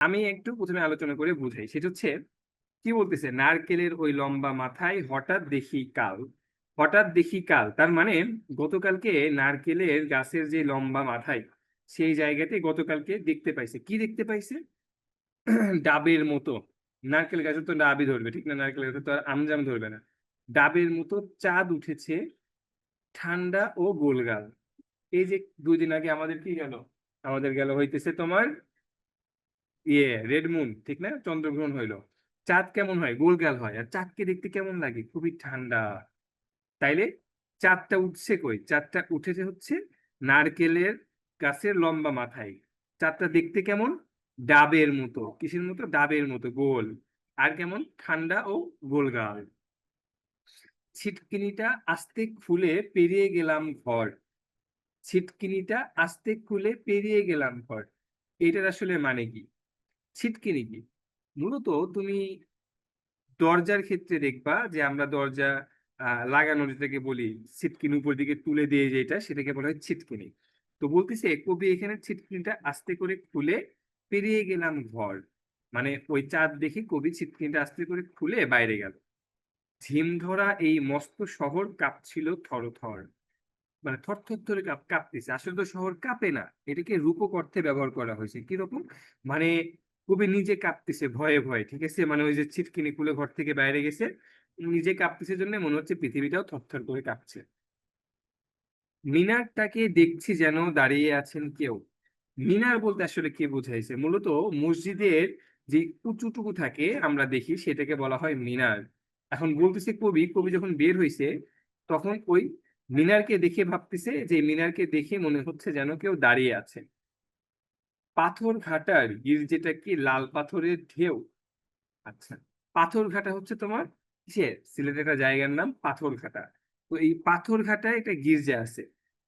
আমি একটু প্রথমে আলোচনা করে বুঝাই। সেটা হচ্ছে কি বলতেছে, নারকেলের ওই লম্বা মাথায় হঠাৎ দেখি কাল, তার মানে গতকালকে নারকেলের গাছের যে লম্বা মাথায় সেই জায়গাতে গতকালকে দেখতে পাইছে। কি দেখতে পাইছে? ডাবের মতো। নারকেল গাছে তো ডাবই ধরবে, ঠিক না? নারকেল গাছে তো আর আমজাম ধরবে না। ডাবের মতো চাঁদ উঠেছে, ঠান্ডা ও গোলগাল। এই যে 2 দিন আগে আমাদের কি গেল, আমাদের গেল হইতেছে তোমার রেড মুন, ঠিক না? চন্দ্রগ্রহণ হইলো। চাঁদ কেমন হয়? গোলগাল হয়। আর চাঁদকে দেখতে কেমন লাগে? খুবই ঠান্ডা। তাইলে চাঁদটা উঠছে কই? চাঁদটা উঠেছে হচ্ছে নারকেলের গাছের লম্বা মাথায়। চাঁদটা দেখতে কেমন? ডাবের মতো। কিসের মতো? ডাবের মতো গোল। আর কেমন? ঠান্ডা ও গোলগাল। ছিটকিনিটা আস্তে খুলে পেরিয়ে গেলাম ঘর। ছিটকিনিটা আস্তে খুলে পেরিয়ে গেলাম ঘর। এটার আসলে মানে কি? ছিটকিনি কি? মূলত তুমি দরজার ক্ষেত্রে দেখবা যে আমরা দরজা লাগানো যেটাকে বলি, ছিটকিনি উপর দিকে তুলে দিয়ে, যেটা সেটাকে বলা হয় ছিটকিনি। তো বলতেছে কবি এখানে ছিটকিনিটা আস্তে করে খুলে পেরিয়ে গেলাম ঘর, মানে ওই চাঁদ দেখে কবি ছিটকিনিটা আস্তে করে খুলে বাইরে গেল। ঝিম ধরা এই মস্ত শহর কাঁপছিল থরথর, মানে থরথর করে কাঁপতেছে। আসলে তো শহর কাঁপে না, এটাকে রূপক অর্থে ব্যবহার করা হয়েছে। কিরকম? মানে কবি নিজে কাঁপতেছে ভয়ে ভয়ে, ঠিক আছে? মানে ওই যে ছিটকিনি খুলে ঘর থেকে বাইরে গেছে, নিজে কাঁপতেছে জন্য মনে হচ্ছে পৃথিবীটাও থরথর করে কাঁপছে। মিনারটাকে দেখছি যেন দাঁড়িয়ে আছেন কেউ। মিনার বলতে আসলে কি বোঝাইছে? মূলত মসজিদের যে উঁচুটুকু থাকে আমরা দেখি, সেটাকে বলা হয় মিনার। এখন বলতেছে কবি, যখন বের হইছে তখন ওই মিনারকে দেখে ভাবতেছে যে মিনারকে দেখে মনে হচ্ছে যেন কেউ দাঁড়িয়ে আছে। পাথর ঘাটার গির্জেটা কি লাল পাথরের ঢেউ? আচ্ছা, পাথর ঘাটা হচ্ছে তোমার সিলেটের একটা জায়গার নাম পাথরঘাটা। তো এই পাথরঘাটায় একটা গির্জা আছে।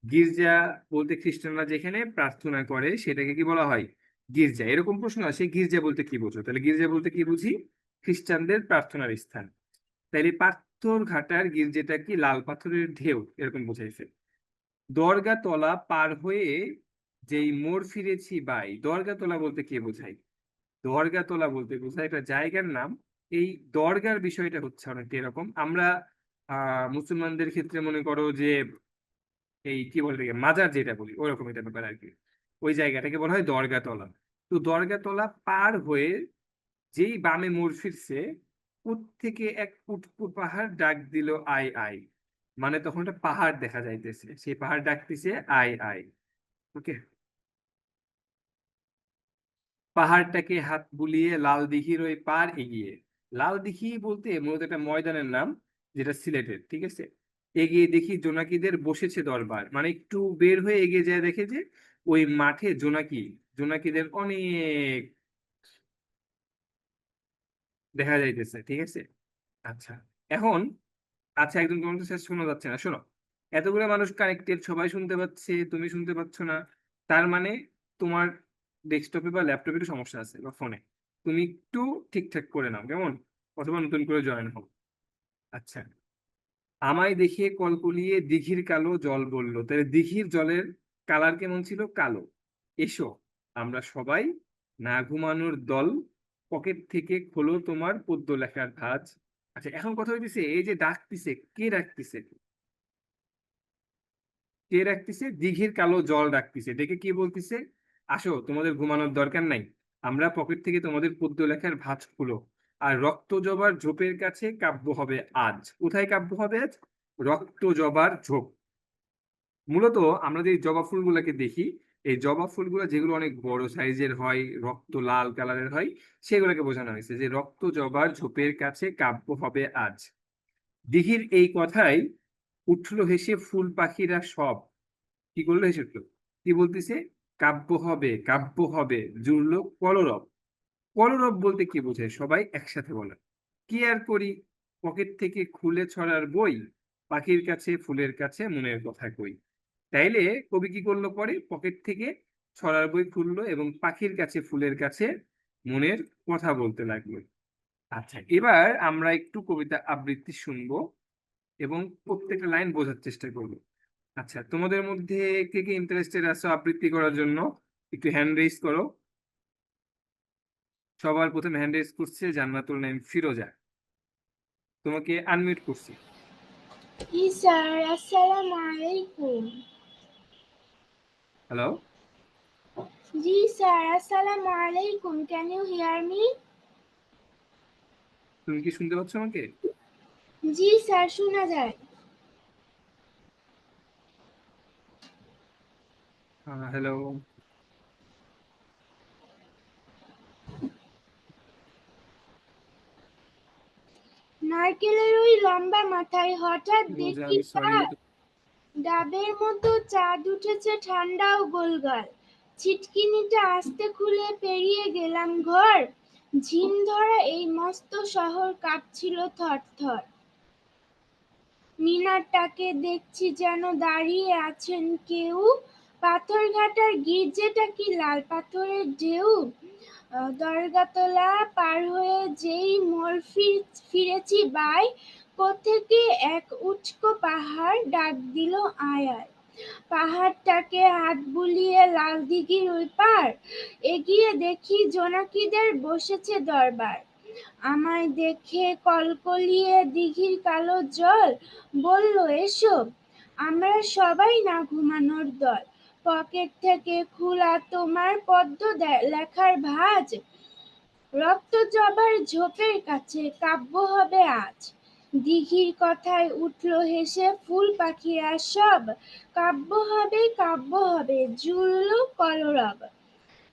গির্জা বলতে খ্রিস্টানরা যেখানে প্রার্থনা করে সেটাকে কি বলা হয়? গির্জা। এরকম প্রশ্ন আসে, গির্জা বলতে কি বোঝো? তাহলে গির্জা বলতে কি বুঝি? খ্রিস্টানদের প্রার্থনার স্থান। তাইলে পাথরঘাটার গির্জাটা কি লাল পাথরের ঢেউ, এরকম বোঝাইছে। দরগাতলা পার হয়ে যেই মোড় ফিরেছি বাই, দরগাতলা বলতে কি বোঝায়? দরগাতলা বলতে বোঝায় একটা জায়গার নাম। এই দরগার বিষয়টা হচ্ছে অনেকটা এরকম। আমরা মুসলমানদের ক্ষেত্রে মনে করো যে এই কি বলে এটাকে, মাজার যেটা বলি, ওরকম এটা ব্যাপার আর কি। ওই জায়গাটাকে বলা হয় দরগাতলা। তো দরগাতলা পার হয়ে যেই বামে মোড় ফিরছে, উঠ থেকে এক উটকো পাহাড় ডাক দিল আয় আয়। মানে তখন একটা পাহাড় দেখা যাইতেছে, সেই পাহাড় ডাকতেছে আয় আয়। ওকে। পাহাড়টাকে হাত বুলিয়ে লাল দিঘির ওই পার এগিয়ে। লাল দিঘি বলতে মূলত একটা ময়দানের নাম, যেটা সিলেটের, ঠিক আছে? এগিয়ে দেখি জোনাকিদের বসেছে দরবার, মানে একটু বের হয়ে এগিয়ে যায়, দেখে যে ওই মাঠে জোনাকিদের অনেক দেখা যাইতেছে, ঠিক আছে? আচ্ছা, এখন আচ্ছা, একদম তোমার তো শেষ শোনা যাচ্ছে না, শোনো। এতগুলো মানুষ কানেক্টেড, সবাই শুনতে পাচ্ছে, তুমি শুনতে পাচ্ছ না। তার মানে তোমার ডেস্কটপে বা ল্যাপটপে একটু সমস্যা আছে, বা ফোনে। তুমি একটু ঠিকঠাক করে নাও কেমন, অথবা নতুন করে জয়েন হও। আচ্ছা, আমায় দেখিয়ে কলকলিয়ে দিঘির কালো জল বলল। তাহলে দিঘির জলের কালার কেমন ছিল? কালো। এসো আমরা সবাই না ঘুমানোর দল, পকেট থেকে খোলো তোমার পদ্য লেখার ভাঁজ। আচ্ছা, এখন কথা হইতেছে এই যে ডাকতিছে, কে ডাকতিছে? কে ডাকতিছে? দিঘির কালো জল ডাকতিছে। ডেকে কি বলতিছে? আসো, তোমাদের ঘুমানোর দরকার নাই, আমরা পকেট থেকে তোমাদের পদ্য লেখার ভাঁজ খুলো। আর রক্ত জবার ঝোপের কাছে কাব্য হবে আজ। কোথায় কাব্য হবে আজ? রক্ত জবার ঝোপ। মূলত আমরা যে জবা ফুলগুলোকে দেখি, এই জবা ফুলগুলো যেগুলো অনেক বড় সাইজের হয়, রক্ত লাল কালারের হয়, সেগুলোকে বোঝানো হয়েছে যে রক্ত জবার ঝোপের কাছে কাব্য হবে আজ। দিঘির এই কথাই উঠলো হেসে ফুল পাখিরা সব। কি করলো? হেসে উঠলো। কি বলতেছে? কাব্য হবে, কাব্য হবে। জুড়লো কলরব। কলরব বলতে কি বোঝায়? সবাই একসাথে বলে। কি আর করি, পকেট থেকে খুলে ছড়ার বই, পাখির কাছে ফুলের কাছে মনের কথা কই। তাইলে কবি কি করলো? পরে পকেট থেকে ছড়ার বই খুললো এবং পাখির কাছে ফুলের কাছে মনের কথা বলতে লাগলো। আচ্ছা, এবার আমরা একটু কবিতা আবৃত্তি শুনবো এবং প্রত্যেকটা লাইন বোঝার চেষ্টা করবো। আচ্ছা, তোমাদের মধ্যে কে কে ইন্টারেস্টেড আছো আবৃত্তি করার জন্য? একটু হ্যান্ড রেজ করো। সবার প্রথমে হ্যান্ড রেজ করছে জান্নাতুল নাইম ফিরোজা। তোমাকে আনমিউট করছি। জি স্যার, আসসালামু আলাইকুম। হ্যালো, জি স্যার, আসসালামু আলাইকুম। Can you hear me? তুমি কি শুনতে পাচ্ছ আমাকে? জি স্যার, শোনা যায়। হ্যালো। নারকেলের ওই লম্বা মাথায় হঠাৎ ফিরোজা, দেখি আমি সরি। ডাবের মতো চাঁদ উঠেছে ঠান্ডা ও গোলগাল। ছিটকিনিটা আস্তে খুলে পেরিয়ে গেলাম ঘর। ঝিম ধরা এই মস্ত শহর কাঁপছিল থরথর। মিনারটাকে দেখছি যেন দাঁড়িয়ে আছেন কেউ। পাথরঘাটার গির্জেটা কি লাল পাথরের ঢেউ। দরগাতলা পার হয়ে যেই মোড় ফিরেছি বাই, কোত্থেকে এক উঁচকো পাহাড় ডাক দিল আয় আয়। পাহাড়টাকে হাত বুলিয়ে লাল দিঘির ওই পার এগিয়ে দেখি জোনাকিদের বসেছে দরবার। আমায় দেখে কলকলিয়ে দিঘির কালো জল বলল এসো, আমরা সবাই না ঘুমানোর দল। পকেট থেকে খোলা তোমার পদ্ম লেখার ভাঁজ, রক্ত জবার ঝোপের কাছে কাব্য হবে আজ। দিঘির কথায় উঠল হেসে ফুল পাখিরা সব, কাব্য হবে জুড়ল কলরব।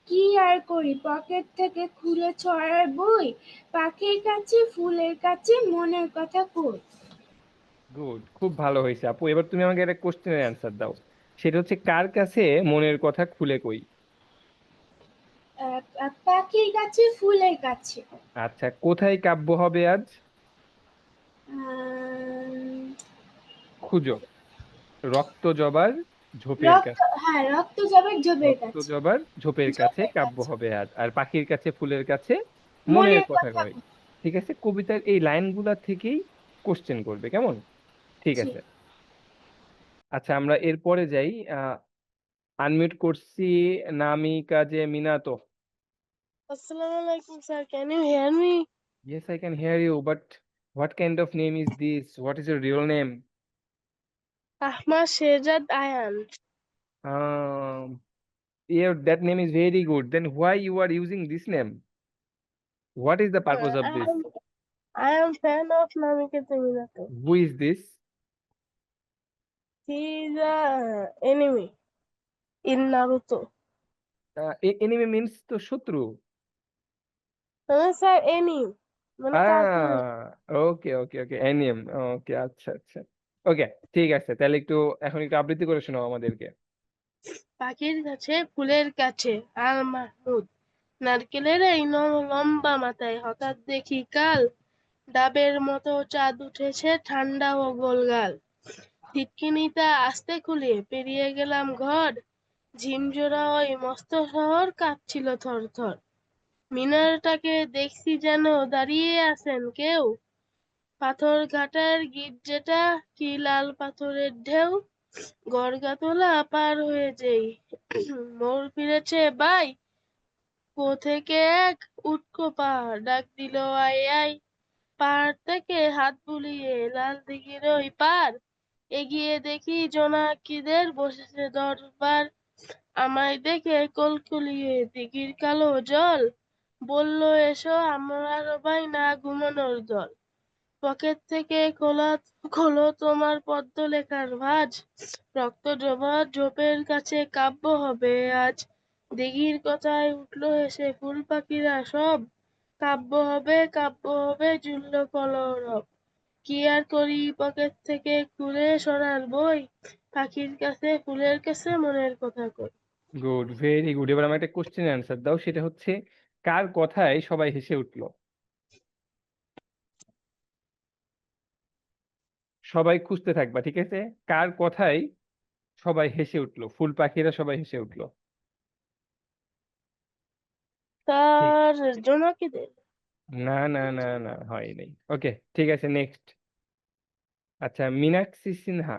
কি আর করি, পকেট থেকে খুলে ছড়ার বই, পাখির কাছে ফুলের কাছে মনের কথা কই। গুড, খুব ভালো হয়েছে আপু। এবার তুমি আমাকে একটা কোশ্চেনের অ্যান্সার দাও। সেটা হচ্ছে, কার কাছে মনের কথা খুলে কই? পাখির কাছে ফুলের কাছে। আচ্ছা, কোথায় কাব্য হবে আজ? আম, খুঁজো। রক্ত জবার ঝোপের কাছে। রক্ত জবার ঝোপের রক্ত কাছে। জবার ঝোপের কাছে ঝোপের কাব্য কাছে হবে আজ, আর পাখির কাছে ফুলের কাছে মনের মনের কথা কথা কয়। কই। ঠিক আছে, কবিতার এই লাইনগুলা থেকেই কোশ্চেন করবে, কেমন? ঠিক জি। আছে। আচ্ছা, আমরা এরপরে যাই। আনমিউট করছি নামিকা যে Minato. Assalamu alaikum, sir. Can you hear me? Yes, I can hear you, but what kind of name is this? What is your real name? Ahmad Shehzad Ayan. Um, yeah, that name is very good. Then why you are using this name? What is the purpose of I this? am I am fan of Namikete Minato. Who is this? He is a enemy in Naruto. Enemy means তো শত্রু। মানে sir enemy মানে cartoon. ওকে ওকে ওকে, এনিম। ওকে, আচ্ছা আচ্ছা। ওকে, ঠিক আছে, তাহলে একটু এখন একটু আবৃত্তি করে শোনাও আমাদেরকে। পাখির কাছে ফুলের কাছে আল মাহমুদ। নারকেলের এই লম্বা মাথায় হঠাৎ দেখি কাল, ডাবের মতো চাঁদ উঠেছে ঠান্ডা ও গোলগাল। টিটকিনিটা আস্তে খুলে পেরিয়ে গেলাম ঘর। ঝিমজোড়া ওই মস্ত শহর কাঁপছিল থরথর। মিনারটাকে দেখছি যেন দাঁড়িয়ে আছেন কেউ। পাথরঘাটার গির্জেটা কি লাল পাথরের ঢেউ। গড়গাতলা পার হয়ে যেই মোড় ফিরেছে বাই, থেকে এক উটকো পাহাড় ডাক দিল আয় আয়। পাহাড় থেকে হাত বুলিয়ে লাল দিঘির ওই পার এগিয়ে দেখি জোনাকিদের বসেছে দরবার। আমায় দেখে কলকলিয়ে দিঘির কালো জল বলল এসো, আমরা সবাই না ঘুমানোর দল। পকেট থেকে খোলো তোমার পদ্ম লেখার ভাঁজ, রক্ত জবা ঝোপের কাছে কাব্য হবে আজ। দিঘির কথায় উঠলো হেসে ফুল পাখিরা সব, কাব্য হবে জুড়ল কলরব। কি আর করি, পকেট থেকে খুলে সরার বই, পাখির কাছে ফুলের কাছে মনের কথা কই। Good, very good. এবার আমার একটা কোশ্চেনের অ্যান্সার দাও। সেটা হচ্ছে, কার কথায় সবাই হেসে উঠলো? সবাই খুঁজতে থাকবা, ঠিক আছে? কার কথায় সবাই হেসে উঠলো, ফুল পাখিরা সবাই হেসে উঠলো? ঠিক। তার জোনাকিদের। না না না না, হয় নাই। ওকে, ঠিক আছে, নেক্সট। আচ্ছা, মীনাক্ষী সিনহা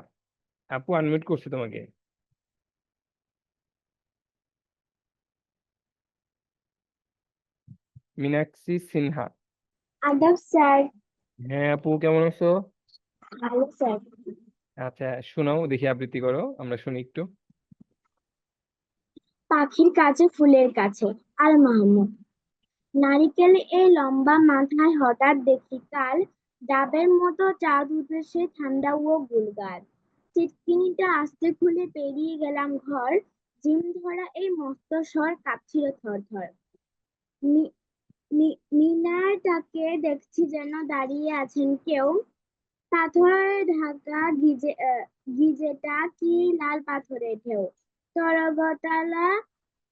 আপু, আনমিউট করছে তোমাকে। মীনাক্ষী সিনহা। আদাব স্যার। হ্যাঁ আপু, কেমন আছো? ভালো স্যার। আচ্ছা, শোনাও দেখি, আবৃত্তি করো, আমরা শুনি একটু। পাখির কাছে ফুলের কাছে, আল মাহমুদ। নারিকেল এই লম্বা মাথায় হঠাৎ দেখি কাল, ডাবের মতো চাঁদ উঠেছে ঠান্ডা ও গুলগার। চিটকিনিটা আস্তে খুলে পেরিয়ে গেলাম ঘর, জিম ধরা এই মস্ত স্বর কাঁপছিল থর থর। মিনারটাকে দেখছি যেন দাঁড়িয়ে আছেন কেউ, পাথরে ঢাকা গিজেটা কি লাল পাথরের ঢেউ। তরগতলা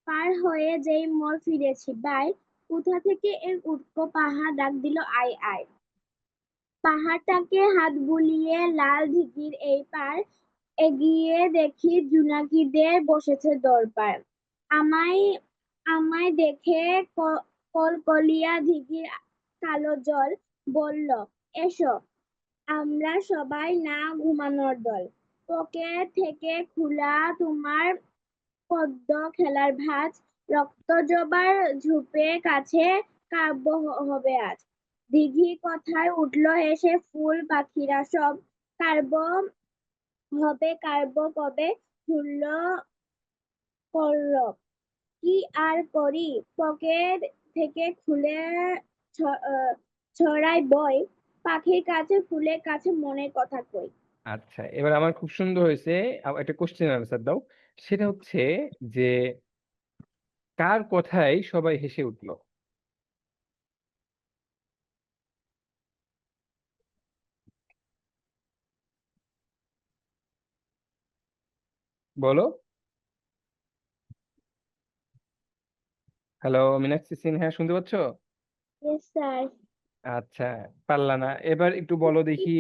পার হয়ে যেই মোড় ফিরেছি বাই, কোথা থেকে এই উটকো পাহাড় ডাক দিল আয় আয়। পাহাড়টাকে হাত বুলিয়ে লাল দিঘির এই পার এগিয়ে দেখি জোনাকিদের বসেছে দরবার। আমায় আমায় দেখে কলকলিয়া দিঘির কালো জল বলল, এসো আমরা সবাই না ঘুমানোর দল। পকেট থেকে খোলা তোমার পদ্ম খেলার ভাঁজ, রক্ত জবার ঝোপে কাছে কাব্য হবে আজ। দিঘি কথায় উঠল হেসে ফুল পাখিরা সব, কাব্য হবে কাব্য কবে ঝুলল কল্লব। কি আর করি, পকেট থেকে খুলে ছড়াই বই, পাখির কাছে ফুলের কাছে মনের কথা কই। আচ্ছা, এবার আমার খুব সুন্দর হয়েছে। একটা কোশ্চেন আনসার দাও। সেটা হচ্ছে যে কার কথায় সবাই হেসে উঠলো? বলো। হ্যালো মীনাক্ষী সিনহা, শুনতে পাচ্ছ? Yes sir. আচ্ছা, পারলা না, এবার একটু বলো দেখি।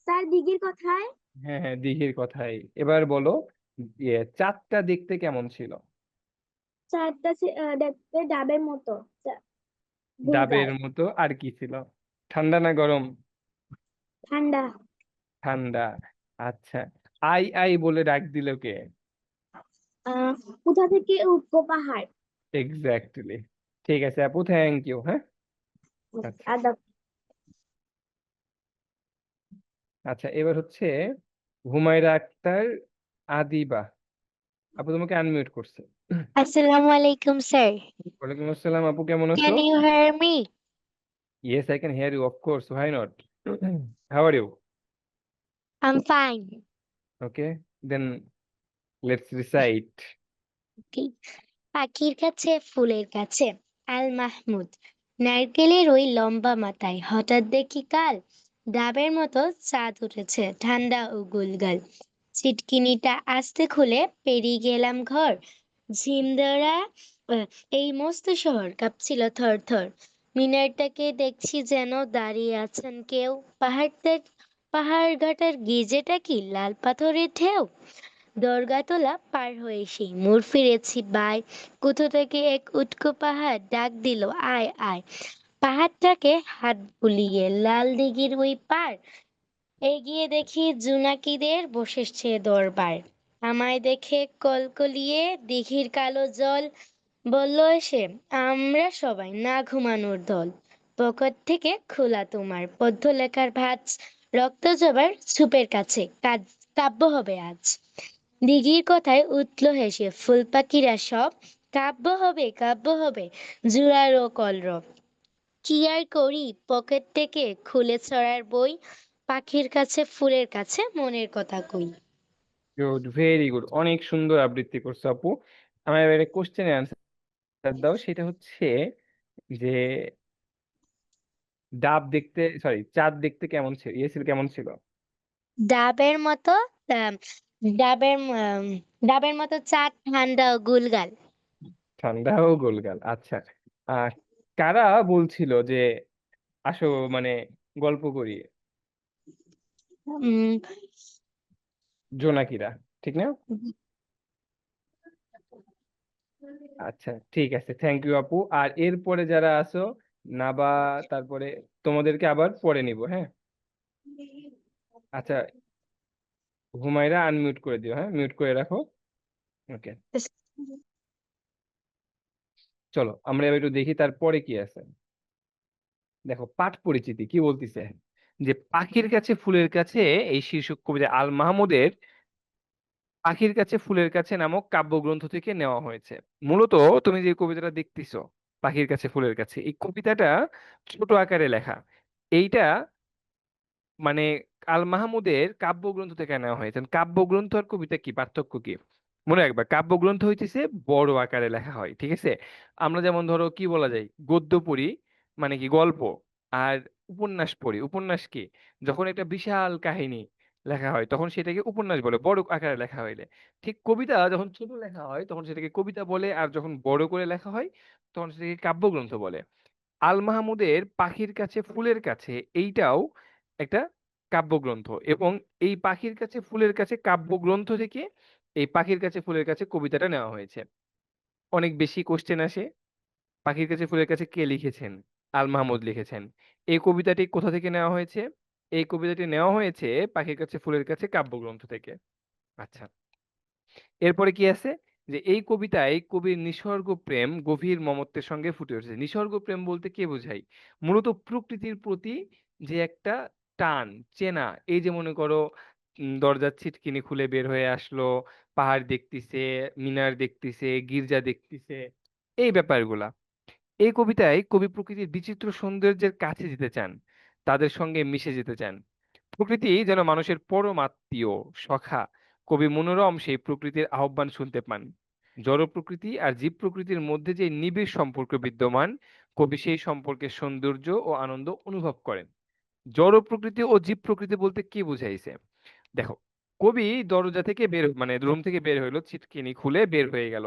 স্যার দিঘির কথায়। হ্যাঁ হ্যাঁ, দিঘির কথাই। এবার বলো, চাঁদটা দেখতে কেমন ছিল? চারটা দেখতে ডাবের মতো। ডাবের গুলগার। মতো, আর কি ছিল? ঠান্ডা না গরম? ঠান্ডা। ঠান্ডা। আচ্ছা, আই আই বলে ডাক দিল কে? আহ কোথা থেকে উঠবো পাহাড়। এক্স্যাক্টলি। ঠিক আছে আপু, থ্যাংক ইউ। হ্যাঁ। আচ্ছা। আদাব। আচ্ছা, এবার হচ্ছে হুমায়রা আক্তার আদিবা। আপু তোমাকে আনমিউট করছে। Assalamu alaikum, sir. ওয়ালাইকুম আসসালাম আপু, কেমন আছো? Can you hear me? Yes, I can hear you, of course, why not. How are you? I'm fine. Okay, then let's recite. Okay. পাখির কাছে ফুলের কাছে, আল মাহমুদ। নারকেলের ওই লম্বা মাথায় হঠাৎ দেখি কাল, ডাবের মতো চাঁদ উঠেছে ঠান্ডা ও গুলগাল। চিটকিনিটা আস্তে খুলে পেরিয়ে গেলাম ঘর, ঝিমধরা আহ, এই মস্ত শহর কাঁপছিল থর থর। মিনারটাকে দেখছি যেন দাঁড়িয়ে আছেন কেউ, পাহাড় ঘাটার গিজেটা কি লাল পাথরের ঢেউ। দরগাতলা পার হয়ে সেই মোড় ফিরেছি বাই, কোথা থেকে এক উটকো পাহাড় ডাক দিল আয় আয়। পাহাড়টাকে হাত বুলিয়ে লাল দিঘির ওই পার এগিয়ে দেখি জোনাকিদের বসেছে দরবার। আমায় দেখে কলকলিয়ে দিঘির কালো জল বলল এসে আমরা সবাই না ঘুমানোর দল। পকেট থেকে খোলা তোমার পদ্য লেখার ভাঁজ, রক্ত জবার ঝোপের কাছে কাব্য হবে আজ। দিঘির কথায় উঠল হেসে ফুল পাখিরা সব, কাব্য হবে জুড়ারও কলরব। কি আর করি, পকেট থেকে খুলে ছড়ার বই, পাখির কাছে ফুলের কাছে মনের কথা কই। গুড, ভেরি গুড, অনেক সুন্দর আবৃত্তি করছো আপু। আমার এবারে কোশ্চেনের আনসার দাও। সেটা হচ্ছে যে চাঁদ দেখতে কেমন ছিল, কেমন ছিল? ডাবের মতো আম, ডাবের আম, ডাবের মতো চাঁদ ঠান্ডা ও গুলগাল। ঠান্ডা ও গোলগাল। আচ্ছা, আহ কারা বলছিল যে আসো, মানে গল্প করি? উম, জোনাকিরা, ঠিক না? আচ্ছা ঠিক আছে, থ্যাংক ইউ আপু। আর এরপরে যারা আছো, নাবা, তারপরে তোমাদেরকে আবার পরে নিব, হ্যাঁ? আচ্ছা, হুমায়রা আনমিউট করে দিও, হ্যাঁ, মিউট করে রাখো। ওকে। চলো আমরা এবার একটু দেখি তারপরে কি আছে। দেখো পাঠ পরিচিতি কি বলতিছে, যে পাখির কাছে ফুলের কাছে, এই শীর্ষক কবিতা আল মাহমুদের পাখির কাছে ফুলের কাছে নামক কাব্যগ্রন্থ থেকে নেওয়া হয়েছে। মূলত তুমি যে কবিতাটা দেখতেছো, পাখির কাছে ফুলের কাছে, এই কবিতাটা ছোট আকারে লেখা। এইটা মানে আল মাহমুদের কাব্যগ্রন্থ থেকে নেওয়া হয়েছে। কাব্যগ্রন্থ আর কবিতা কি পার্থক্য কি? মনে রাখবা, কাব্যগ্রন্থ হইতেছে বড় আকারে লেখা হয়, ঠিক আছে? আমরা যেমন ধরো কি বলা যায়, গদ্য পড়ি মানে কি গল্প, আর উপন্যাস পড়ি, উপন্যাস কি, যখন একটা বিশাল কাহিনী লেখা হয় তখন সেটাকে উপন্যাস বলে, বড় আকারে লেখা হইলে। ঠিক কবিতা যখন ছোট লেখা হয় তখন সেটাকে কবিতা বলে, আর যখন বড় করে লেখা হয় তখন সেটাকে কাব্যগ্রন্থ বলে। আল মাহমুদের পাখির কাছে ফুলের কাছে এইটাও একটা কাব্যগ্রন্থ, এবং এই পাখির কাছে ফুলের কাছে কাব্যগ্রন্থ থেকে এই পাখির কাছে ফুলের কাছে কবিতাটা নেওয়া হয়েছে। অনেক বেশি কোশ্চেন আসে, পাখির কাছে ফুলের কাছে কে লিখেছেন? আল মাহমুদ লিখেছেন। এই কবিতাটি কোথা থেকে নেওয়া হয়েছে? এই কবিতাটি নেওয়া হয়েছে পাখির কাছে ফুলের কাছে কাব্যগ্রন্থ থেকে। আচ্ছা, এরপরে কি আছে, যে এই কবিতায় কবির নিসর্গ প্রেম গভীর মমত্বের সঙ্গে ফুটে উঠেছে। নিসর্গ প্রেম বলতে কে বোঝায়? মূলত প্রকৃতির প্রতি যে একটা টান, চেনা। এই যে মনে করো দরজার ছিটকিনি খুলে বের হয়ে আসলো, পাহাড় দেখতিছে, মিনার দেখতিছে, গির্জা দেখতিছে, এই ব্যাপারগুলা। এই কবিতায় কবি প্রকৃতির বিচিত্র সৌন্দর্যের কাছে যেতে চান, তাদের সঙ্গে মিশে যেতে চান। প্রকৃতি যেন মানুষের পরম আত্মীয়, সখা। কবি মনোরম সেই প্রকৃতির আহ্বান শুনতে পান। জড় প্রকৃতি আর জীব প্রকৃতির মধ্যে যে নিবিড় সম্পর্ক বিদ্যমান, কবি সেই সম্পর্কের সৌন্দর্য ও আনন্দ অনুভব করেন। জড় প্রকৃতি ও জীব প্রকৃতি বলতে কি বুঝাইছে? দেখো, কবি দরজা থেকে বের মানে রুম থেকে বের হইলো, ছিটকিনি খুলে বের হয়ে গেল।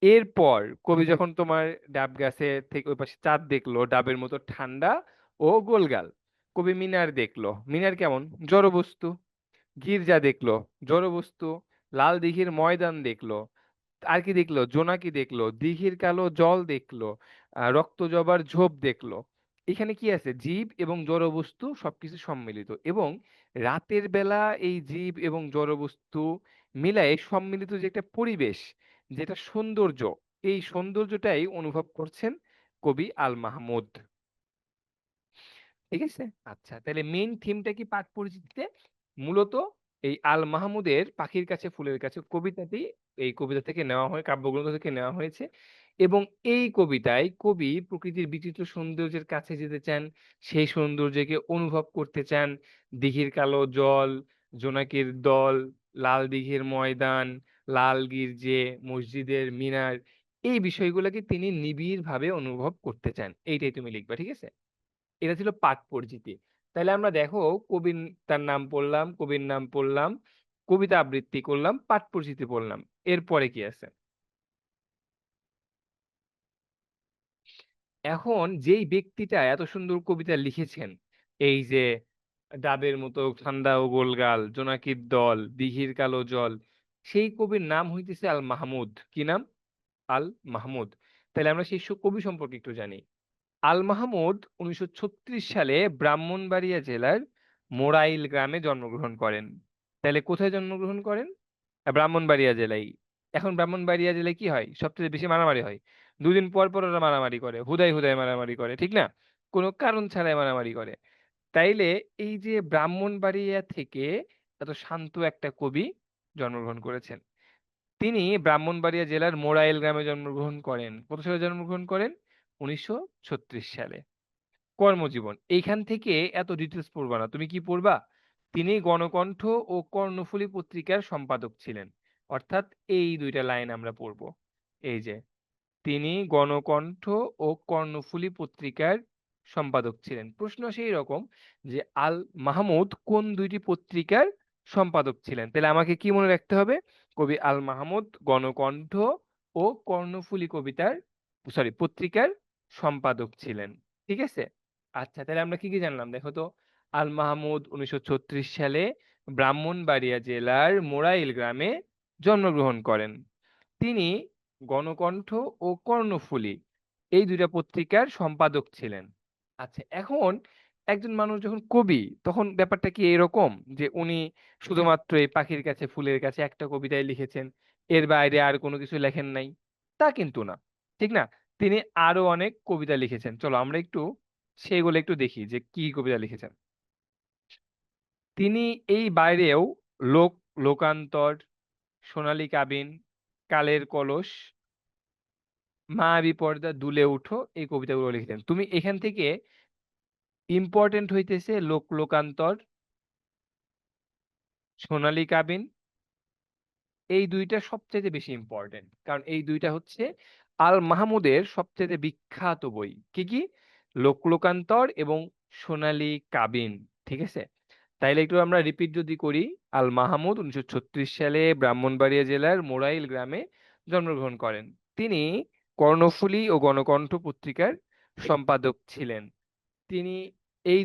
এরপর কবি যখন তোমার ডাব গাছে থেকে ওই পাশে চাঁদ দেখলো, ডাবের মতো ঠান্ডা ও গোলগাল। কবি মিনার দেখলো, মিনার কেমন, জড়বস্তু। গির্জা দেখলো, জড়বস্তু। লাল দিঘির ময়দান দেখলো, আর কি দেখলো, জোনাকি দেখলো, দিঘির কালো জল দেখলো, রক্ত জবার ঝোপ দেখলো। এখানে কি আছে, জীব এবং জড়বস্তু সবকিছু সম্মিলিত, এবং রাতের বেলা এই জীব এবং জড়বস্তু মিলায়ে সম্মিলিত যে একটা পরিবেশ, যেটা সৌন্দর্য, এই সৌন্দর্যটাই অনুভব করছেন কবি আল মাহমুদ। ঠিক আছে, আচ্ছা তাহলে মেইন থিমটা কি পাঠ পরিচিতিতে? মূলত এই আল মাহমুদের পাখির কাছে ফুলের কাছে কবিতাটি এই কবিতা থেকে নেওয়া হয়, কাব্যগ্রন্থ থেকে নেওয়া হয়েছে। এবং এই কবিতায় কবি প্রকৃতির বিচিত্র সৌন্দর্যের কাছে যেতে চান, সেই সৌন্দর্যকে অনুভব করতে চান। দিঘির কালো জল, জোনাকির দল, লাল দিঘির ময়দান, লাল গির্জে, মসজিদের মিনার, এই বিষয়গুলোকে তিনি নিবিড়ভাবে অনুভব করতে চান। এইটাই তুমি লিখবা, ঠিক আছে? এটা ছিল পাঠ পরিচিতি। তাহলে আমরা দেখো, কবির তার নাম পড়লাম, কবির নাম পড়লাম, কবিতা আবৃত্তি করলাম, পাঠ পরিচিতি পড়লাম। এরপরে কি আছে? এখন যেই ব্যক্তিটা এত সুন্দর কবিতা লিখেছেন, এই যে ডাবের মতো ঠান্ডা ও গোলগাল, জোনাকির দল, দিঘির কালো জল, সেই কবির নাম হইতেছে আল মাহমুদ। কি নাম? আল মাহমুদ। তাহলে আমরা সেই কবি সম্পর্কে একটু জানি। আল মাহমুদ 1936 সালে ব্রাহ্মণবাড়িয়া জেলার মোরাইল গ্রামে জন্মগ্রহণ করেন। তাহলে কোথায় জন্মগ্রহণ করেন? ব্রাহ্মণবাড়িয়া জেলায়। এখন ব্রাহ্মণবাড়িয়া জেলায় কি হয়, সবচেয়ে বেশি মারামারি হয়। দুদিন পর পর ওরা মারামারি করে, হুদাই হুদাই মারামারি করে, ঠিক না? কোনো কারণ ছাড়াই মারামারি করে। তাইলে এই যে ব্রাহ্মণবাড়িয়া থেকে এত শান্ত একটা কবি জন্মগ্রহণ করেছেন, তিনি ব্রাহ্মণবাড়িয়া জেলার মোরাইল গ্রামে জন্মগ্রহণ করেন। কত সালে জন্মগ্রহণ করেন? 1936 সালে। কর্মজীবন এইখান থেকে এত ডিটেলস পড়বা না, তুমি কি পড়বা? তিনি গণকণ্ঠ ও কর্ণফুলী পত্রিকার সম্পাদক ছিলেন। অর্থাৎ এই দুইটা লাইন আমরা পড়বো। এই যে তিনি গণকণ্ঠ ও কর্ণফুলী পত্রিকার সম্পাদক ছিলেন। প্রশ্ন সেই রকম যে আল মাহমুদ কোন দুইটি পত্রিকার সম্পাদক ছিলেন? তাহলে আমাকে কি মনে রাখতে হবে? কবি আল মাহমুদ গণকণ্ঠ ও কর্ণফুলী কবিতার পত্রিকার সম্পাদক ছিলেন। ঠিক আছে, আচ্ছা তাহলে আমরা কি কি জানলাম দেখো তো। আল মাহমুদ 1936 সালে ব্রাহ্মণবাড়িয়া জেলার মোরাইল গ্রামে জন্মগ্রহণ করেন। তিনি গণকণ্ঠ ও কর্ণফুলী এই দুইটা পত্রিকার সম্পাদক ছিলেন। আচ্ছা, এখন একজন মানুষ যখন কবি, তখন ব্যাপারটা কি এরকম যে উনি শুধুমাত্র এই পাখির কাছে ফুলের কাছে একটা কবিতায় লিখেছেন, এর বাইরে আর কোনো কিছু লেখেন নাই? তা কিন্তু না, ঠিক না? তিনি আরো অনেক কবিতা লিখেছেন। চলো আমরা একটু সেগুলো একটু দেখি যে কি কবিতা লিখেছেন। তিনি এই বাইরেও লোক লোকান্তর, সোনালী কাবিন, কালের কলস, মা বিপর্দা, দুলে উঠো এই কবিতাগুলো লিখেছেন। তুমি এখান থেকে ইম্পর্টেন্ট হইতেছে লোক লোকান্তর, সোনালী কাবিন, এই দুইটা সবচেয়ে বেশি ইম্পর্টেন্ট, কারণ এই দুইটা হচ্ছে আল মাহমুদের সবচেয়ে বিখ্যাত বই। কি কি? লোক লোকান্তর এবং সোনালী কাবিন। ঠিক আছে, তাইলে একটু আমরা রিপিট যদি করি, আল মাহমুদ 1936 সালে ব্রাহ্মণবাড়িয়া জেলার মোরাইল গ্রামে জন্মগ্রহণ করেন। তিনি কর্ণফুলী ও গণকণ্ঠ পত্রিকার সম্পাদক ছিলেন। তিনি এই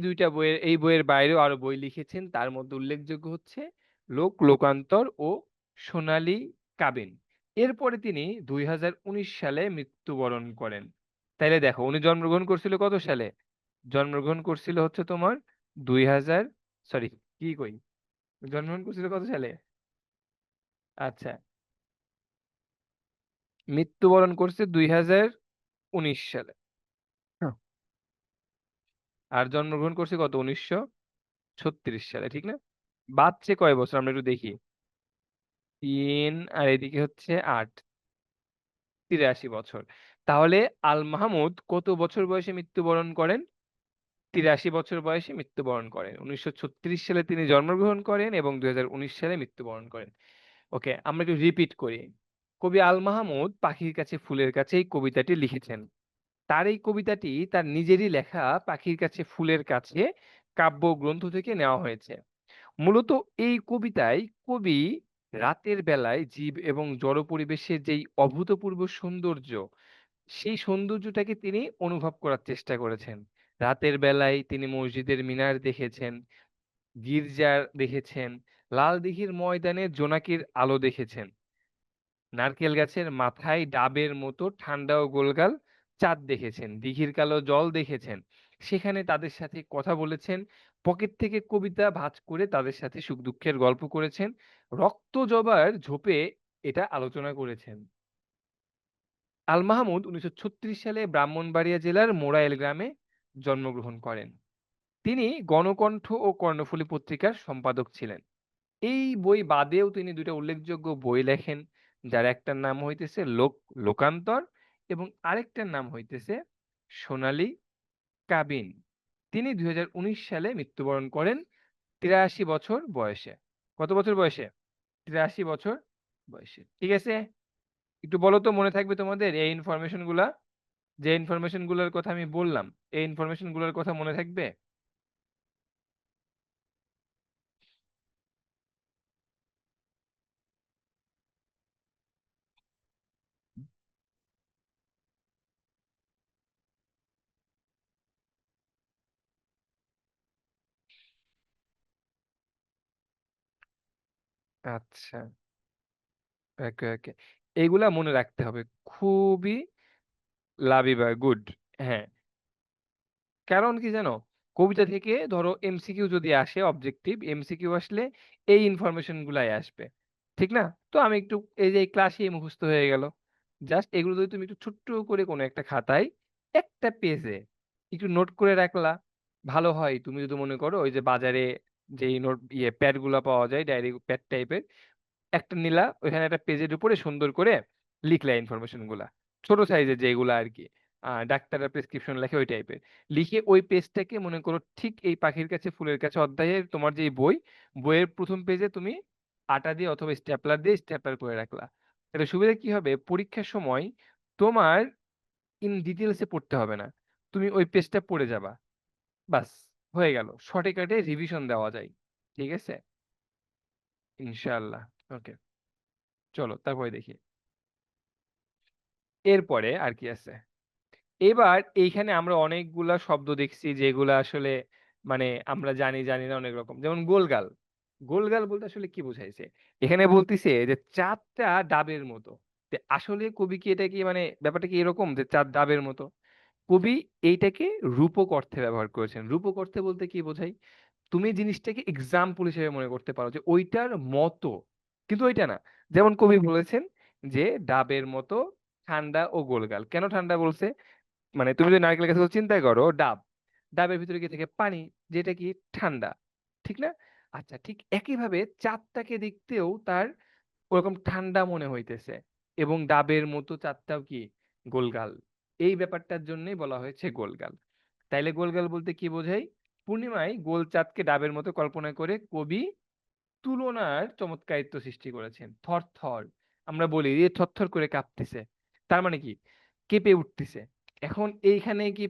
বইয়ের বাইরেও আরো বই লিখেছেন, তার মধ্যে উল্লেখযোগ্য হচ্ছে লোক লোকান্তর ও সোনালী কাবিন। এরপরে তিনি 2019 সালে মৃত্যুবরণ করেন। তাইলে দেখো উনি জন্মগ্রহণ করছিল কত সালে? জন্মগ্রহণ করছিল হচ্ছে তোমার 2000, সরি কি কই, জন্মগ্রহণ করছিল কত সালে? আচ্ছা, মৃত্যুবরণ করছে 2019 সালে। হ্যাঁ। আর জন্মগ্রহণ করছে কত? 1936 সালে, ঠিক না? বাচ্চে কয় বছর আমরা একটু দেখি। 3 আর এদিকে হচ্ছে 8, 83 বছর। তাহলে আল মাহমুদ কত বছর বয়সে মৃত্যুবরণ করেন? 83 বছর বয়সে মৃত্যুবরণ করেন। 1936 সালে তিনি জন্মগ্রহণ করেন এবং 2019 সালে মৃত্যুবরণ করেন। ওকে, আমরা একটু রিপিট করি। কবি আল মাহমুদ পাখির কাছে ফুলের কাছে এই কবিতাটি লিখেছেন। তার এই কবিতাটি তার নিজেরই লেখা পাখির কাছে ফুলের কাছে কাব্য গ্রন্থ থেকে নেওয়া হয়েছে। মূলত এই কবিতায় কবি রাতের বেলায় জীব এবং জড় পরিবেশের যেই অভূতপূর্ব সৌন্দর্য, সেই সৌন্দর্যটাকে তিনি অনুভব করার চেষ্টা করেছেন। রাতের বেলায় তিনি মসজিদের মিনার দেখেছেন, গির্জা দেখেছেন, লাল দিঘির ময়দানে জোনাকির আলো দেখেছেন, নারকেল গাছের মাথায় ডাবের মতো ঠান্ডা ও গোলগাল চাঁদ দেখেছেন, দিঘির কালো জল দেখেছেন। সেখানে তাদের সাথে কথা বলেছেন, পকেট থেকে কবিতা ভাঁজ করে তাদের সাথে সুখ দুঃখের গল্প করেছেন, রক্ত জবার ঝোপে এটা আলোচনা করেছেন। আল মাহমুদ 1936 সালে ব্রাহ্মণবাড়িয়া জেলার মোরাইল গ্রামে জন্মগ্রহণ করেন। তিনি গণকণ্ঠ ও কর্ণফুলী পত্রিকার সম্পাদক ছিলেন। এই বই বাদেও তিনি দুইটা উল্লেখযোগ্য বই লেখেন, যার একটার নাম হইতেছে লোকান্তর এবং আরেকটার নাম হইতেছে সোনালী কাবিন। তিনি 2019 সালে মৃত্যুবরণ করেন 83 বছর বয়সে। কত বছর বয়সে? 83 বছর বয়সে। ঠিক আছে, একটু বলো তো মনে থাকবে তোমাদের এই ইনফরমেশন গুলা? যে ইনফরমেশন গুলোর কথা আমি বললাম, এই ইনফরমেশন গুলোর কথা মনে থাকবে? আচ্ছা, ওকে ওকে, এইগুলা মনে রাখতে হবে, খুবই লাবিবা, গুড। হ্যাঁ, কারণ কি জানো, কবিতা থেকে ধরো এমসিকিউ যদি আসে, অবজেক্টিভ এমসিকিউ আসলে এই ইনফরমেশন গুলাই আসবে, ঠিক না? তো আমি একটু এই যে ক্লাসে মুখস্থ হয়ে গেল, জাস্ট এগুলো যদি তুমি একটু ছোট্ট করে কোনো একটা খাতায় একটা পেজে একটু নোট করে রাখলা, ভালো হয়। তুমি যদি মনে করো ওই যে বাজারে যেই নোট প্যাড গুলা পাওয়া যায়, ডায়েরি প্যাড টাইপের, একটা নিলা, ওইখানে একটা পেজের উপরে সুন্দর করে লিখলা ইনফরমেশন গুলা, ছোট সাইজের যেগুলা আর কি, ডাক্তাররা প্রেসক্রিপশন লেখে ওই টাইপের, লিখে ওই পেজটাকে মনে করো ঠিক এই পাখির কাছে ফুলের কাছে অধ্যায়ের তোমার যে বই, বইয়ের প্রথম পেজে তুমি আটা দিয়ে অথবা স্টেপলার দিয়ে স্টেপলার করে রাখলা। এটা সুবিধা কি হবে, পরীক্ষার সময় তোমার ইন ডিটেলসে পড়তে হবে না, তুমি ওই পেজটা পড়ে যাবা, বাস হয়ে গেল, শর্টকাটে রিভিশন দেওয়া যায়। ঠিক আছে, ইনশাআল্লাহ। ওকে, চলো তারপরে দেখি এরপরে আর কি আছে। এবার এইখানে আমরা অনেকগুলা শব্দ দেখছি যেগুলা আসলে মানে আমরা জানি জানি না অনেক রকম, যেমন গোলগাল। গোলগাল বলতে আসলে কি বোঝাইছে? এখানে বলতিছে যে চাঁদটা ডাবের মতো। তে আসলে কবি কি এটা কি মানে ব্যাপারটা কি এরকম যে চাঁদ ডাবের মতো? কবি এইটাকে রূপক অর্থে ব্যবহার করেছেন। রূপক অর্থে বলতে কি বোঝায়? তুমি জিনিসটাকে এক্সাম্পল হিসেবে মনে করতে পারো যে ওইটার মতো, কিন্তু ওইটা না। যেমন কবি বলেছেন যে ডাবের মতো ঠান্ডা ও গোলগাল। কেন ঠান্ডা বলছে? মানে তুমি যদি নারকেল গাছের কথা চিন্তা করো, ডাবের ভিতরে কি থাকে? পানি, যেটা কি ঠান্ডা, ঠিক না? আচ্ছা, ঠিক একইভাবে চাঁদটাকে দেখতেও তার ওরকম ঠান্ডা মনে হইতেছে, এবং ডাবের মতো চাঁদটাও কি গোলগাল। এই ব্যাপারটার জন্যই বলা হয়েছে গোলগাল। তাইলে গোলগাল বলতে কি বোঝায়? পূর্ণিমায় গোল চাঁদকে ডাবের মতো কল্পনা করে কবি তুলনার চমৎকারিত্ব সৃষ্টি করেছেন। থরথর, আমরা বলি যে থরথর করে কাঁপতেছে, তার মানে কি কেঁপে উঠতেছে। এখন এইখানে কি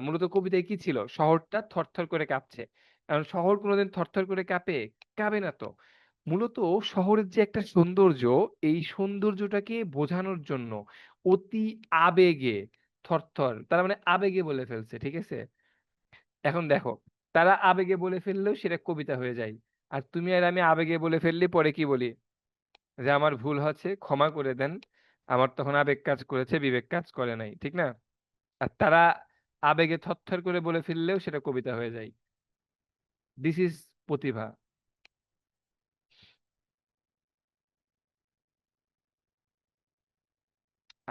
মূলত কবিতায় কি ছিল? শহরটা থরথর করে কাঁপছে। কারণ শহর কোনোদিন থরথর করে কাঁপে? কাঁপে না তো। মূলত শহরের যে একটা সৌন্দর্য, এই সৌন্দর্যটাকে বোঝানোর জন্য অতি আবেগে থরথর, তার মানে আবেগে বলে ফেলছে, ঠিক আছে? এখন দেখো, তারা আবেগে বলে ফেললেও সেটা কবিতা হয়ে যায়। আর তুমি আর আমি আবেগে বলে ফেললে পরে কি বলি? যে আমার ভুল হচ্ছে, ক্ষমা করে দেন, আমার তখন আবেগ কাজ করেছে, বিবেক কাজ করে নাই, ঠিক না? আর তারা আবেগে থরথর করে বলে ফেললেও সেটা কবিতা হয়ে যায়। দিস ইজ প্রতিভা।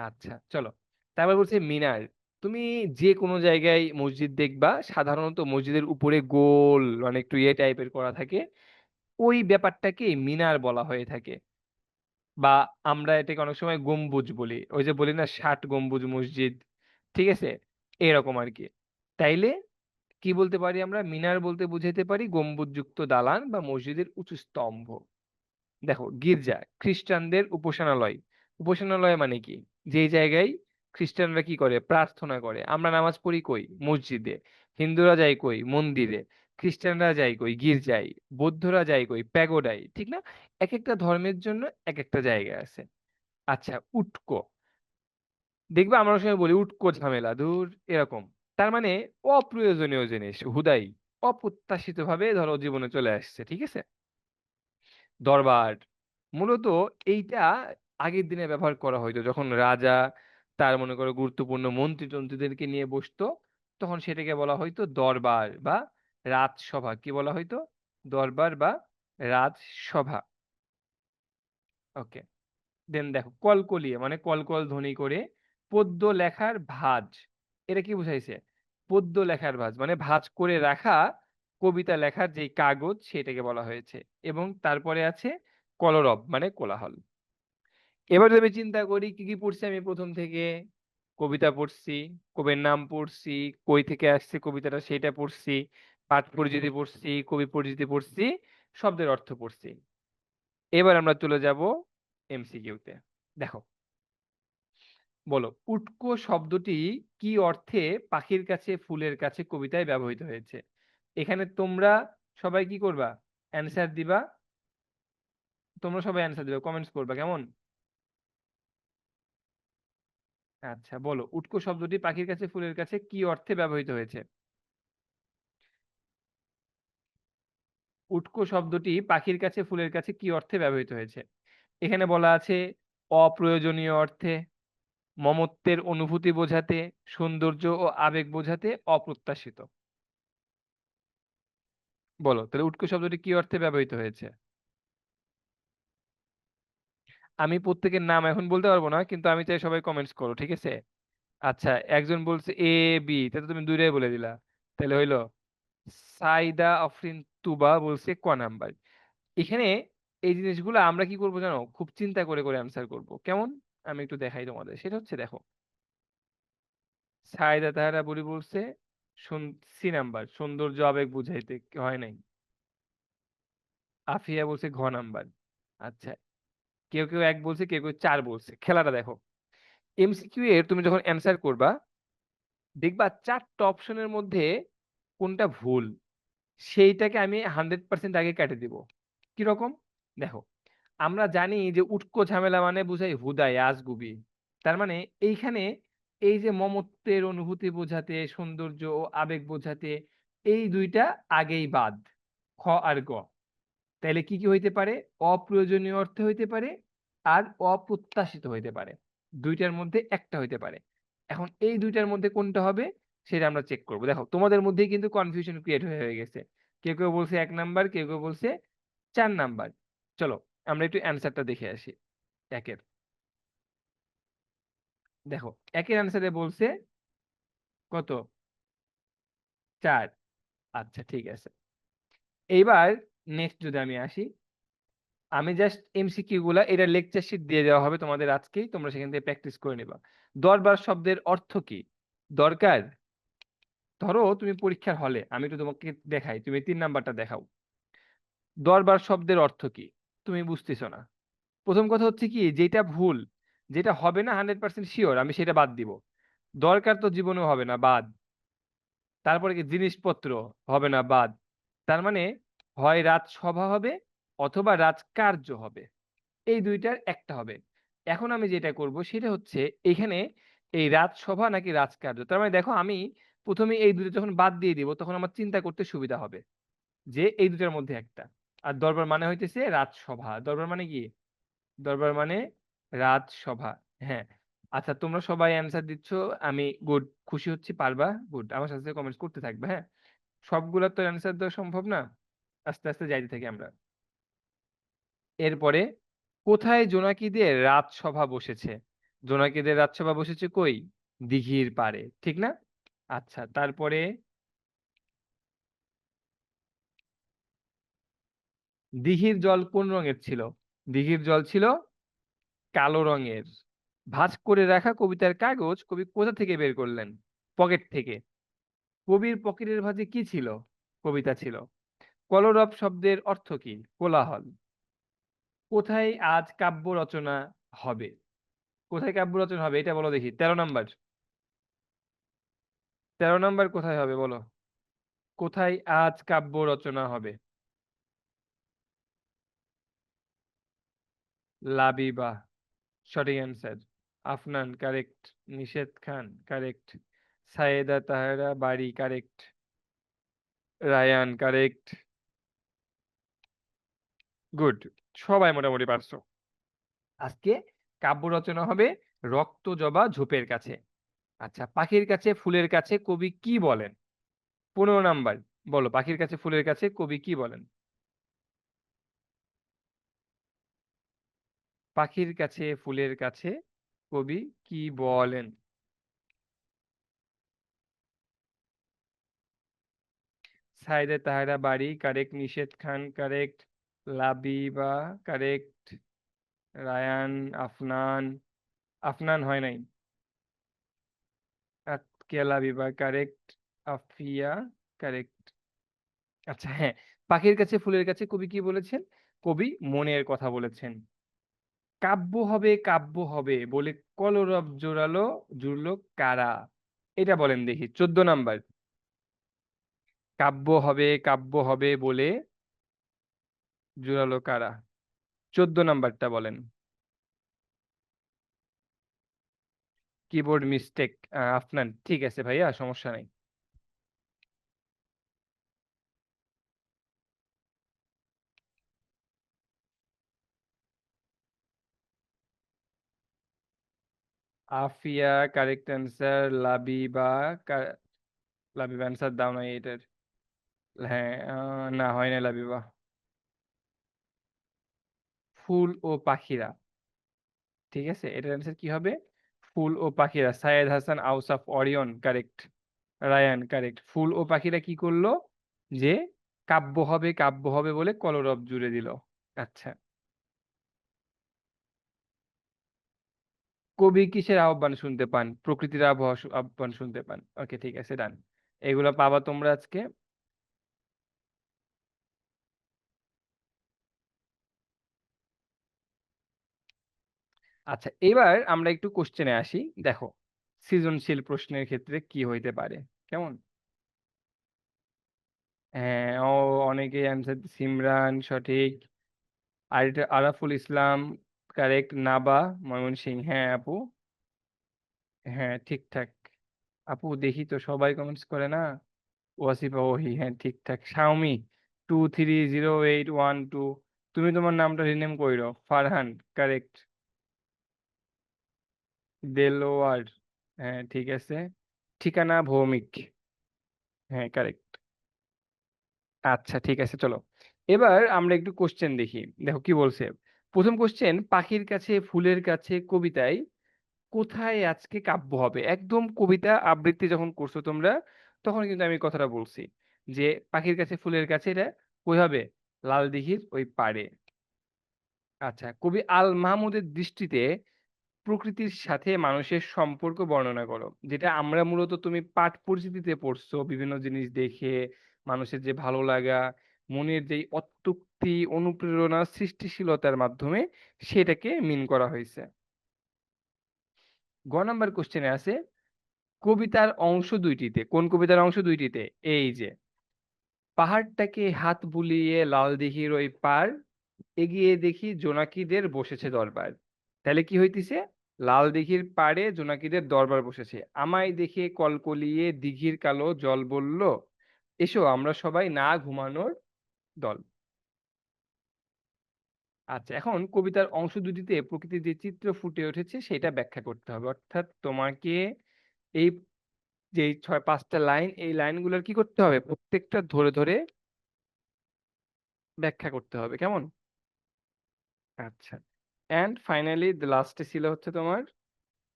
আচ্ছা, চলো। তারপর বলছে মিনার। তুমি যে কোনো জায়গায় মসজিদ দেখবা, সাধারণত মসজিদের উপরে গোল মানে একটু ইয়ে টাইপের করা থাকে, ওই ব্যাপারটাকে মিনার বলা হয়ে থাকে। বা আমরা এটাকে অনেক সময় গম্বুজ বলি, ওই যে বলি না 60 গম্বুজ মসজিদ, ঠিক আছে? এরকম আর কি। তাইলে কি বলতে পারি আমরা? মিনার বলতে বুঝাইতে পারি গম্বুজযুক্ত দালান বা মসজিদের উঁচু স্তম্ভ। দেখো, গির্জা খ্রিস্টানদের উপাসনালয়। উপাসনালয় মানে কি? যে জায়গায় খ্রিস্টানরা কি করে? প্রার্থনা করে। আমরা নামাজ পড়ি কই? মসজিদে। হিন্দুরা যায় কই? মন্দিরে। খ্রিস্টানরা যায় কই? গির্জায়। বৌদ্ধরা যায় কই? প্যাগোডায়, ঠিক না? এক একটা ধর্মের জন্য এক একটা জায়গা আছে। আচ্ছা, উটকো। দেখবে আমরা অনেক সময় বলি উটকো ঝামেলা দূর, এরকম। তার মানে অপ্রয়োজনীয় জিনিস, হুদাই অপ্রত্যাশিত ভাবে ধরো জীবনে চলে আসছে, ঠিক আছে? দরবার, মূলত এইটা আগের দিনে ব্যবহার করা হয়তো যখন রাজা তার মনে করো গুরুত্বপূর্ণ মন্ত্রী টন্ত্রীদেরকে নিয়ে বসতো, তখন সেটাকে বলা হয়তো দরবার বা রাজসভা। কি বলা হয়তো? দরবার বা রাজসভা। ওকে। দেন দেখো, কলকলিয়ে মানে কলকল ধ্বনি করে পদ্য লেখার ভাঁজ। এটা কি বুঝাইছে? পদ্য লেখার ভাঁজ মানে ভাঁজ করে রাখা কবিতা লেখার যে কাগজ, সেটাকে বলা হয়েছে। এবং তারপরে আছে কলরব মানে কোলাহল। এবার যদি আমি চিন্তা করি কি কি পড়ছি আমি প্রথম থেকে, কবিতা পড়ছি, কবির নাম পড়ছি, কই থেকে আসছে কবিতাটা সেটা পড়ছি, পাঠ পরিচিতি পড়ছি, কবি পরিচিতি পড়ছি, শব্দের অর্থ পড়ছি। এবার আমরা চলে যাব এমসিকিউতে। দেখো, বলো উটকো শব্দটি কি অর্থে পাখির কাছে ফুলের কাছে কবিতায় ব্যবহৃত হয়েছে? এখানে তোমরা সবাই কি করবা? অ্যান্সার দিবা। তোমরা সবাই অ্যান্সার দিবা, কমেন্টস করবা, কেমন? আচ্ছা, বলো উটকো শব্দটি পাখির কাছে ফুলের কাছে কি অর্থে ব্যবহৃত হয়েছে? উটকো শব্দটি পাখির কাছে ফুলের কাছে কি অর্থে ব্যবহৃত হয়েছে? এখানে বলা আছে অপ্রয়োজনীয় অর্থে, মমত্বের অনুভূতি বোঝাতে, সৌন্দর্য ও আবেগ বোঝাতে, অপ্রত্যাশিত। বলো তাহলে উটকো শব্দটি কি অর্থে ব্যবহৃত হয়েছে? আমি প্রত্যেকের নাম এখন বলতে পারবো না, কিন্তু আমি চাই সবাই কমেন্টস করো, ঠিক আছে? আচ্ছা, একজন বলছে এ বি, তাহলে তুমি দুইটাই বলে দিলা, তাহলে হইলো সাইদা আফরিন তুবা বলছে ক নাম্বার। এখানে এই জিনিসগুলো আমরা কি করবো জানো? খুব চিন্তা করে করে অ্যান্সার করব, কেমন? আমি একটু দেখাই তোমাদের, সেটা হচ্ছে দেখো, সাইদা তাহারা বুড়ি বলছে সি নাম্বার, সৌন্দর্য আবেগ বুঝাইতে হয় নাই। আফিয়া বলছে ঘ নাম্বার। আচ্ছা, কেউ কেউ এক বলছে, কেউ কেউ চার বলছে। খেলাটা দেখো, এমসিকিউ এর তুমি যখন অ্যান্সার করবা, দেখবা চারটা অপশনের মধ্যে কোনটা ভুল, সেইটাকে আমি 100% আগে কেটে দিব। কিরকম? দেখো, আমরা জানি যে উটকো ঝামেলা মানে বুঝাই হুদাই আজগুবি। তার মানে এইখানে এই যে মমত্বের অনুভূতি বোঝাতে, সৌন্দর্য ও আবেগ বোঝাতে, এই দুইটা আগেই বাদ, খ আর গ। তাইলে কি কি হইতে পারে? অপ্রয়োজনীয় অর্থে হইতে পারে আর অপ্রত্যাশিত হইতে পারে। দুইটার মধ্যে একটা হইতে পারে। এখন এই দুইটার মধ্যে কোনটা হবে সেটা আমরা চেক করব। দেখো, তোমাদের মধ্যেই কিন্তু কনফিউশন ক্রিয়েট হয়ে গেছে। কেউ কেউ বলছে 1 নাম্বার, কেউ কেউ বলছে 4 নাম্বার। চলো আমরা একটু অ্যান্সারটা দেখে আসি একের। দেখো একের আনসারে বলছে কত, 4। আচ্ছা ঠিক আছে, এইবার নেক্সট যদি আমি আসি, আমি জাস্ট এমসিকিউ গুলা, এটা লেকচার শিট দিয়ে দেওয়া হবে তোমাদের আজকেই, তোমরা সেখান থেকে প্র্যাকটিস করে নিবা। দরবার শব্দের অর্থ কি? দরকার। ধরো তুমি পরীক্ষার হলে, আমি তো তোমাকে দেখাই, তুমি 3 নাম্বারটা দেখাও। দরবার শব্দের অর্থ কি? তুমি বুঝতেছো না। প্রথম কথা হচ্ছে কি, যেটা ভুল, যেটা হবে না 100% শিওর, আমি সেটা বাদ দিব। দরকার তো জীবনেও হবে না, বাদ। তারপরে কি, জিনিসপত্র হবে না, বাদ। তার মানে হয় রাজসভা হবে অথবা রাজকার্য হবে, এই দুইটার একটা হবে। এখন আমি যেটা করব সেটা হচ্ছে, এখানে এই রাজসভা নাকি রাজকার্য, তার মানে দেখো আমি প্রথমে এই দুটো যখন বাদ দিয়ে দিব তখন আমার চিন্তা করতে সুবিধা হবে যে এই দুটার মধ্যে একটা। আর দরবার মানে হইতেছে রাজসভা, দরবার মানে কি, দরবার মানে রাজসভা। হ্যাঁ, আচ্ছা তোমরা সবাই অ্যান্সার দিচ্ছ, আমি গুড, খুশি হচ্ছি, পারবা, গুড, আমার সাথে কমেন্টস করতে থাকবে। হ্যাঁ, সবগুলা তো অ্যান্সার দেওয়া সম্ভব না, আস্তে আস্তে যাইতে থাকি আমরা। এরপরে, কোথায় জোনাকিদের রাজসভা বসেছে? জোনাকিদের রাজসভা বসেছে কই? দিঘির পাড়ে, ঠিক না? আচ্ছা, তারপরে দিঘির জল কোন রঙের ছিল? দিঘির জল ছিল কালো রঙের। ভাঁজ করে রাখা কবিতার কাগজ কবি কোথা থেকে বের করলেন? পকেট থেকে। কবির পকেটের ভাঁজে কি ছিল? কবিতা ছিল। কলরব শব্দের অর্থ কি? কোলাহল। কোথায় আজ কাব্য রচনা হবে? কোথায় কাব্য রচনা হবে এটা বলো দেখি, 13 নাম্বার। 13 নাম্বার কোথায় হবে বলো? কোথায় আজ কাব্য রচনা হবে? লাবিবা সঠিক অ্যান্সার। আফনান কারেক্ট। নিষেধ Khan correct. Sayeda Tahera Bari correct. Rayan correct. Good, সবাই মোটামুটি পারছো। আজকে কাব্য রচনা হবে রক্ত জবা ঝোপের কাছে। আচ্ছা, পাখির কাছে ফুলের কাছে কবি কি বলেন? 15 নাম্বার, বলো পাখির কাছে ফুলের কাছে কবি কি বলেন? পাখির কাছে ফুলের কাছে কবি কি বলেন? সাইদে তাহেরা বাড়ি কারেক্ট। নিষেধ খান কারেক্ট। লাবিবা কারেক্ট। রায়ান, আফনান, আফনান হয় নাই। আতকিয়া লাবিবা কারেক্ট। আফিয়া কারেক্ট। আচ্ছা হ্যাঁ, পাখির কাছে ফুলের কাছে কবি কি বলেছেন? কবি মনের কথা বলেছেন। কাব্য হবে বলে কলরব জোরালো জুড়লো কারা? এটা বলেন দেখি, 14 নাম্বার। কাব্য হবে বলে জোরালো কারা? 14 নাম্বারটা বলেন। কিবোর্ড মিস্টেক, আফনান, ঠিক আছে ভাইয়া, সমস্যা নাই। Afia correct answer. Labiba answer দাও না এটার। হ্যাঁ, না হয় না লাবিবা। ফুল ও পাখিরা, ঠিক আছে, এটার অ্যান্সার কি হবে? ফুল ও পাখিরা। Sayed Hasan Ausaf Orion correct. Rayan correct. ফুল ও পাখিরা কি করলো? যে কাব্য হবে বলে কলরব জুড়ে দিল। আচ্ছা, কবি কিসের আহ্বান শুনতে পান? প্রকৃতির আহ্বান শুনতে পান। ওকে ঠিক আছে, ডান। এগুলো পাবা তোমরা আজকে। আচ্ছা, এবার আমরা একটু কোশ্চেনে আসি। দেখো, সৃজনশীল প্রশ্নের ক্ষেত্রে কি হইতে পারে, কেমন? হ্যাঁ, ও অনেকে অ্যান্সার, সিমরান সঠিক। আর এটা আরাফুল ইসলাম কারেক্ট। নাবা ময়মনসিং, হ্যাঁ আপু, হ্যাঁ ঠিকঠাক। আপু দেখি তো সবাই কমেন্টস করে না। ওয়াসিফা ওহি, হ্যাঁ ঠিকঠাক। শাওমি 230812, তুমি তোমার নামটা রিনেম কইরো। ফারহান কারেক্ট। দেলোয়ার, হ্যাঁ ঠিক আছে। ঠিকানা ভৌমিক, হ্যাঁ কারেক্ট। আচ্ছা ঠিক আছে, চলো এবার আমরা একটু কোশ্চেন দেখি। দেখো কি বলছে। প্রথম কোশ্চেন, পাখির কাছে ফুলের কাছে কবিতায় কোথায় আজকে কাব্য হবে, একদম কবিতা আবৃত্তি যখন করছো তোমরা তখন কিন্তু আমি কথাটা বলছি যে পাখির কাছে ফুলের কাছে, এটা কই হবে? লাল দিঘির ওই পাড়ে। আচ্ছা, কবি আল মাহমুদের দৃষ্টিতে প্রকৃতির সাথে মানুষের সম্পর্ক বর্ণনা করো, যেটা আমরা মূলত তুমি পাঠ পরিচিতিতে পড়ছো বিভিন্ন জিনিস দেখে, মানুষের যে ভালো লাগা, মনের যে অত্যুক্তি, অনুপ্রেরণা, সৃষ্টিশীলতার মাধ্যমে সেটাকে মিন করা হয়েছে। গ নাম্বার কোশ্চেনে আছে কবিতার অংশ দুইটিতে, কোন কবিতার অংশ দুইটিতে? এই যে পাহাড়টাকে হাত বুলিয়ে লাল দিঘির ওই পার, এগিয়ে দেখি জোনাকিদের বসেছে দরবার। তাহলে কি হইতিছে? লাল দিঘির পাড়ে জোনাকিদের দরবার বসেছে, আমায় দেখে কলকলিয়ে দিঘির কালো জল বলল, এসো আমরা সবাই না ঘুমানোর দল। আচ্ছা, এখন কবিতার অংশ দুটিতে প্রকৃতির যে চিত্র ফুটে উঠেছে সেটা ব্যাখ্যা করতে হবে, অর্থাৎ তোমাকে এই যে 6-5টা লাইন, এই লাইনগুলোর কি করতে হবে? প্রত্যেকটা ধরে ধরে ব্যাখ্যা করতে হবে, কেমন? আচ্ছা, এন্ড ফাইনালি দ্য লাস্টে ছিল হচ্ছে তোমার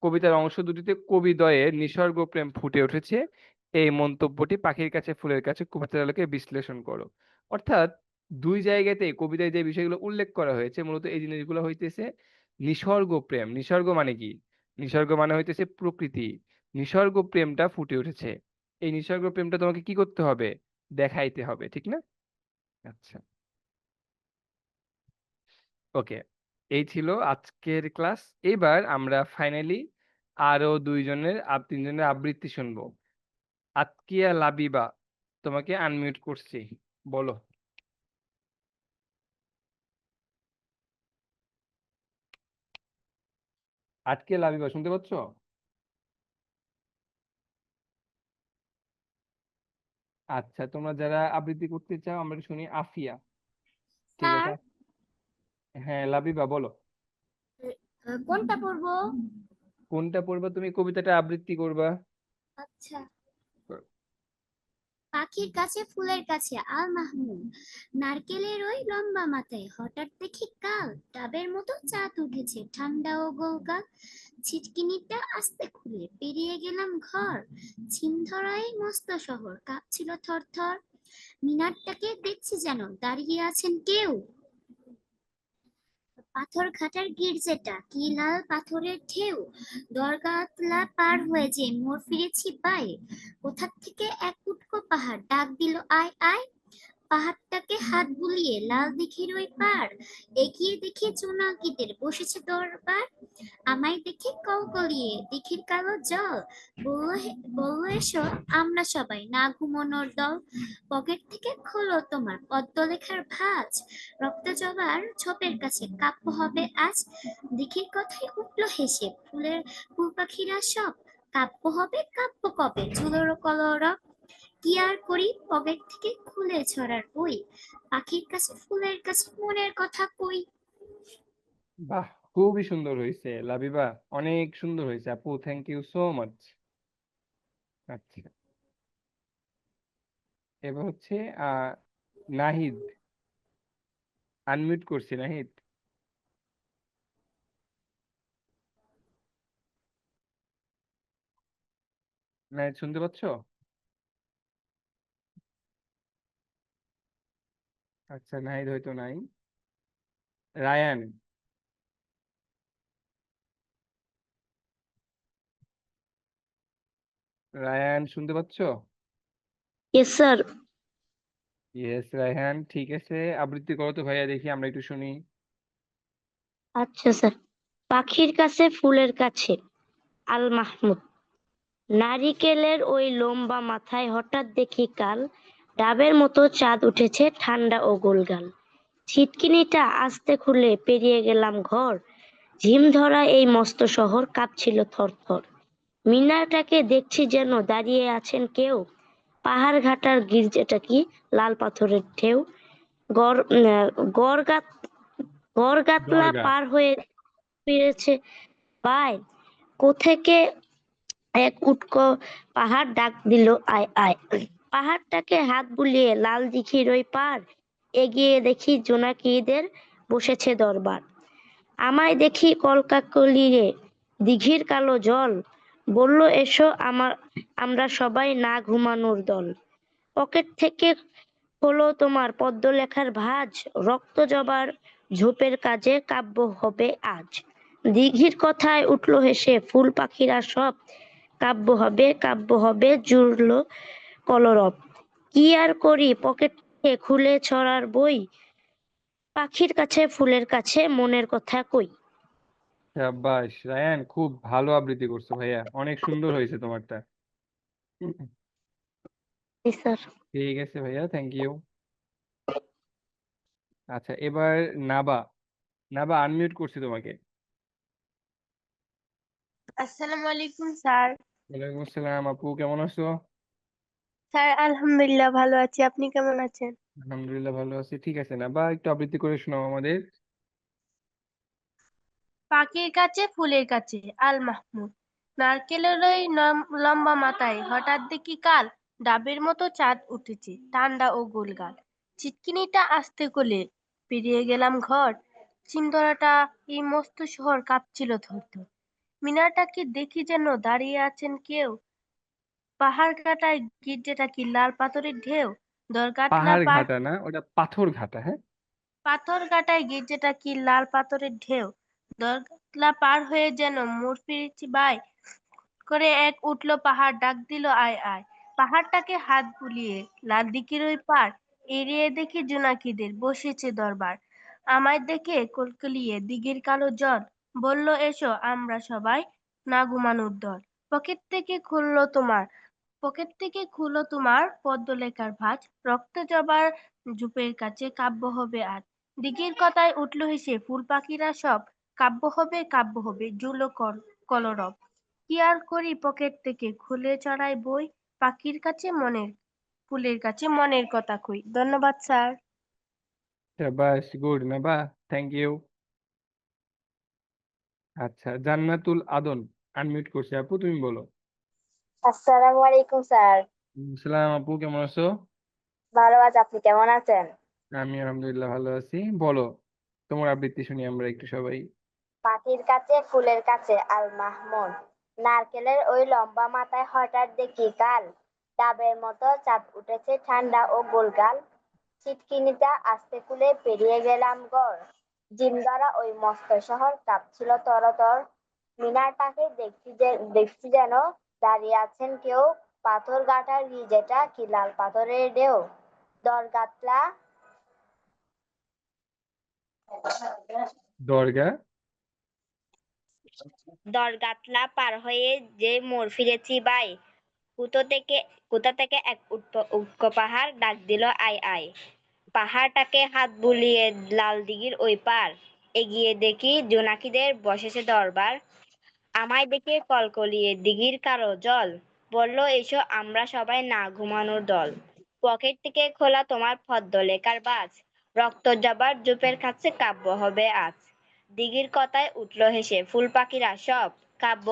কবিতার অংশ দুটিতে কবিদ্বয়ের নিসর্গ প্রেম ফুটে উঠেছে, এই মন্তব্যটি পাখির কাছে ফুলের কাছে কবিতার আলোকে বিশ্লেষণ করো। অর্থাৎ দুই জায়গাতেই কবিতায় যে বিষয়গুলো উল্লেখ করা হয়েছে মূলত এই জিনিসগুলো হইতেছে নিসর্গ প্রেম। নিসর্গ মানে কি? নিসর্গ মানে হইতেছে প্রকৃতি। নিসর্গ প্রেমটা ফুটে উঠেছে, এই নিসর্গ প্রেমটা তোমাকে কি করতে হবে? দেখাইতে হবে, ঠিক না? আচ্ছা, ওকে, এই ছিল আজকের ক্লাস। এবার আমরা ফাইনালি আরো তিনজনের আবৃত্তি শুনবো। আতকিয়া লাবিবা, তোমাকে আনমিউট করছি, বলো। আতকিয়া লাবিবা শুনতে পাচ্ছ? আচ্ছা, তোমরা যারা আবৃত্তি করতে চাও আমরা একটু শুনি। আফিয়া, ঠিক স্যার, আছে। হ্যাঁ লাবিবা বলো। কোনটা পড়বো? কোনটা পড়বা তুমি? কবিতাটা আবৃত্তি করবা। আচ্ছা। পাখির কাছে ফুলের কাছে আল মাহমুদ, নারকেলের ওই লম্বা মাথায় হঠাৎ দেখি কাল, ডাবের মতো চাঁদ উঠেছে ঠান্ডা ও গোলগাল, ছিটকিনিটা আস্তে খুলে পেরিয়ে গেলাম ঘর, ঝিমধরাই মস্ত শহর কাঁপছিল থরথর, মিনারটাকে দেখছি যেন দাঁড়িয়ে আছেন কেউ, পাথর ঘাটার গির্জেটা কি লাল পাথরের ঢেউ, দরগাতলা পার হয়ে যে মোড় ফিরেছি পায়ে, কোথা থেকে এক উটকো পাহাড় ডাক দিল আয় আয়, পাহাড়টাকে হাত বুলিয়ে লাল দিঘির ওই পার, এগিয়ে দেখি জোনাকিদের বসেছে দরবার, আমায় দেখে কলকলিয়ে দিঘির কালো জল, বলল এসো আমরা সবাই না ঘুমানোর দল, পকেট থেকে খোলো তোমার পদ্ম লেখার ভাঁজ, রক্ত জবার ছোপের কাছে কাব্য হবে আজ, দিঘির কথায় উঠলো হেসে ফুল পাখিরা সব, কাব্য হবে কাব্য কবে ঝুলোর কলরব, কি আর করি পকেট থেকে খুলে ছড়ার বই, পাখির কাছে ফুলের কাছে মনের কথা কই। বাহ, খুবই সুন্দর হয়েছে লাবিবা, অনেক সুন্দর হয়েছে আপু, থ্যাংক ইউ সো মাচ। আচ্ছা, এবার হচ্ছে নাহিদ, আনমিউট করছি নাহিদ। নাহিদ শুনতে পাচ্ছ? আচ্ছা, নাহিদ হয়তো নাই। রায়ান, রায়ান শুনতে পাচ্ছ? Yes sir. ইয়েস রায়হান, ঠিক আছে, আবৃত্তি করো তো ভাইয়া, দেখি আমরা একটু শুনি। আচ্ছা স্যার। পাখির কাছে ফুলের কাছে আল মাহমুদ, নারিকেলের ওই লম্বা মাথায় হঠাৎ দেখি কাল, ডাবের মতো চাঁদ উঠেছে ঠান্ডা ও গোলগাল, ছিটকিনিটা আস্তে খুলে পেরিয়ে গেলাম ঘর, ঝিম ধরা এই মস্ত শহর কাঁপছিল থরথর, মিনারটাকে দেখছি যেন দাঁড়িয়ে আছেন কেউ, পাহাড় ঘাটার গির্জেটা কি লাল পাথরের ঢেউ, গড় গড়গাত গড়গাতলা দরগা। পার হয়ে ফিরেছে পায়, কোত্থেকে এক উটকো পাহাড় ডাক দিল আয় আয়, পাহাড়টাকে হাত বুলিয়ে লাল দিঘির ওই পার, এগিয়ে দেখি জোনাকিদের বসেছে দরবার, আমায় দেখি কলকাকলিরে দিঘির কালো জল, বলল এসো আমরা সবাই না ঘুমানোর দল। পকেট থেকে হলো তোমার পদ্ম লেখার ভাঁজ, রক্ত জবার ঝোপের কাজে কাব্য হবে আজ। দিঘির কথায় উঠলো হেসে ফুল পাখিরা সব, কাব্য হবে জুড়লো কলরব। কি আর করি পকেট থেকে খুলে ছড়ার বই, পাখির কাছে ফুলের কাছে মনের কথা কই। শাবাশ রায়ান, খুব ভালো আবৃত্তি করছো ভাইয়া, অনেক সুন্দর হয়েছে তোমারটা। স্যার। ঠিক আছে ভাইয়া, থ্যাংক ইউ। আচ্ছা, এবার নাবা। নাবা, আনমিউট করছি তোমাকে। আসসালামু আলাইকুম স্যার। ওয়ালাইকুম আসসালাম আপু, কেমন আছো? স্যার আলহামদুলিল্লাহ ভালো আছি, আপনি কেমন আছেন? আলহামদুলিল্লাহ ভালো আছি। ঠিক আছে নাবা, একটু আবৃত্তি করে শোনাও আমাদের। পাখির কাছে ফুলের কাছে আল মাহমুদ, নারকেলের ওই লম্বা মাথায় হঠাৎ দেখি কাল, ডাবের মতো চাঁদ উঠেছে ঠান্ডা ও গোলগাল। চিটকিনিটা আস্তে কোলে পেরিয়ে গেলাম ঘর, চিন্দরাটা এই মস্ত শহর কাঁপছিল থরথর। মিনারটাকে দেখি যেন দাঁড়িয়ে আছেন কেউ, পাহাড় কাটায় গির্জেটা কি লাল পাথরের ঢেউ, দরগাটলা পাহাড় পার ঘাটা না, ওটা পাথর ঘাটা, হ্যাঁ। পাথর কাটায় গির্জেটা কি লাল পাথরের ঢেউ, দরগাটলা পার হয়ে যেন মোড় ফিরেছি বাই, করে এক উঠলো পাহাড় ডাক দিল আয় আয়। পাহাড়টাকে হাত বুলিয়ে লাল দিঘির ওই পার এড়িয়ে দেখি জোনাকিদের বসেছে দরবার। আমায় দেখে কলকলিয়ে দিঘির কালো জল, বলল এসো আমরা সবাই না ঘুমানোর দল। পকেট থেকে খুললো তোমার পকেট থেকে খুলো তোমার পদ্ম লেখার ভাঁজ, রক্ত জবার ঝোপের কাছে কাব্য হবে আজ। দিঘির কথায় উঠলো হেসে ফুল পাখিরা সব, কাব্য হবে জুলো কলরব। কি আর করি পকেট থেকে খুলে চড়াই বই, পাখির কাছে ফুলের কাছে মনের কথা কই। ধন্যবাদ স্যার। শাবাশ, গুড নাবা, থ্যাংক ইউ। আচ্ছা, জান্নাতুল আদন, আনমিউট করছি আপু, তুমি বলো। আসসালামু আলাইকুম স্যার। সালাম আপু, কেমন আছো? ভালো আছি, আপনি কেমন আছেন? আমি আলহামদুলিল্লাহ ভালো আছি। বলো, তোমার আবৃত্তি শুনি আমরা একটু সবাই। পাখির কাছে ফুলের কাছে আল মাহমুদ, নারকেলের ওই লম্বা মাথায় হঠাৎ দেখি কাল, ডাবের মতো চাঁদ উঠেছে ঠান্ডা ও গোলগাল। ছিটকিনিটা আস্তে খুলে পেরিয়ে গেলাম ঘর, জিমগারা ওই মস্ত শহর কাঁপছিল তরতর। মিনারটাকে দেখছি যেন দাঁড়িয়ে আছেন কেউ, পাথর গাঁটার গির্জেটা কি লাল পাথরের ঢেউ, দরগাতলা দরগা। দরগাতলা পার হয়ে যে মোড় ফিরেছি বাই, কুতো থেকে কোথা থেকে এক উটকো পাহাড় ডাক দিল আয় আয়। পাহাড়টাকে হাত বুলিয়ে লাল দিঘির ওই পার এগিয়ে দেখি জোনাকিদের বসেছে দরবার। আমায় দেখে কলকলিয়ে দিঘির কালো জল, বলল এসো আমরা সবাই না ঘুমানোর দল। পকেট থেকে খোলা তোমার পদ্ম লেখার বাজ, রক্ত জবার জোপের কাছে কাব্য হবে আজ। দিঘির কথায় উঠলো হেসে ফুল পাখিরা সব, কাব্য